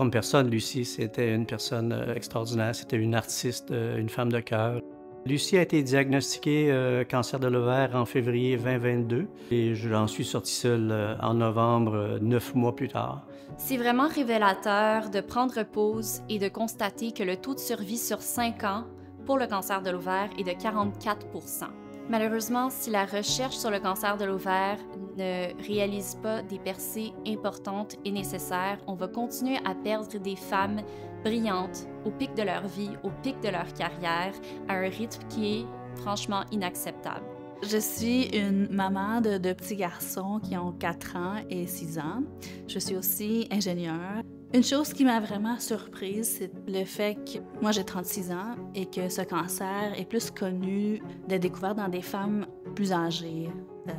Comme personne, Lucie, c'était une personne extraordinaire. C'était une artiste, une femme de cœur. Lucie a été diagnostiquée cancer de l'ovaire en février 2022 et j'en suis sorti seul en novembre, 9 mois plus tard. C'est vraiment révélateur de prendre pause et de constater que le taux de survie sur 5 ans pour le cancer de l'ovaire est de 44 %. Malheureusement, si la recherche sur le cancer de l'ovaire ne réalise pas des percées importantes et nécessaires, on va continuer à perdre des femmes brillantes au pic de leur vie, au pic de leur carrière, à un rythme qui est franchement inacceptable. Je suis une maman de deux petits garçons qui ont 4 ans et 6 ans. Je suis aussi ingénieure. Une chose qui m'a vraiment surprise, c'est le fait que moi j'ai 36 ans et que ce cancer est plus connu d'être découvert dans des femmes plus âgées,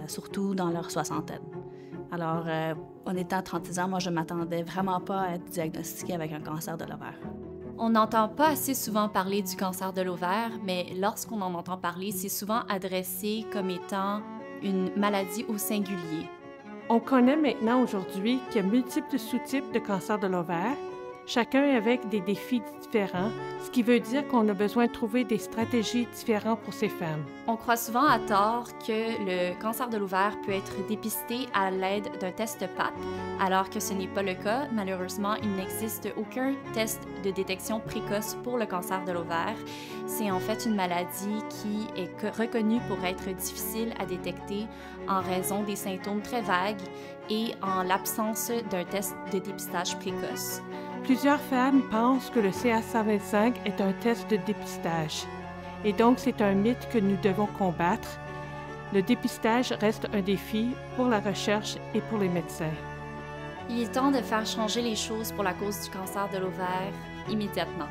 surtout dans leur soixantaine. Alors, en étant 36 ans, moi je m'attendais vraiment pas à être diagnostiquée avec un cancer de l'ovaire. On n'entend pas assez souvent parler du cancer de l'ovaire, mais lorsqu'on en entend parler, c'est souvent adressé comme étant une maladie au singulier. On connaît maintenant aujourd'hui qu'il y a multiples sous-types de cancer de l'ovaire, chacun avec des défis différents, ce qui veut dire qu'on a besoin de trouver des stratégies différentes pour ces femmes. On croit souvent à tort que le cancer de l'ovaire peut être dépisté à l'aide d'un test PAP, alors que ce n'est pas le cas. Malheureusement, il n'existe aucun test de détection précoce pour le cancer de l'ovaire. C'est en fait une maladie qui est reconnue pour être difficile à détecter en raison des symptômes très vagues et en l'absence d'un test de dépistage précoce. Plusieurs femmes pensent que le CA125 est un test de dépistage. Et donc, c'est un mythe que nous devons combattre. Le dépistage reste un défi pour la recherche et pour les médecins. Il est temps de faire changer les choses pour la cause du cancer de l'ovaire immédiatement.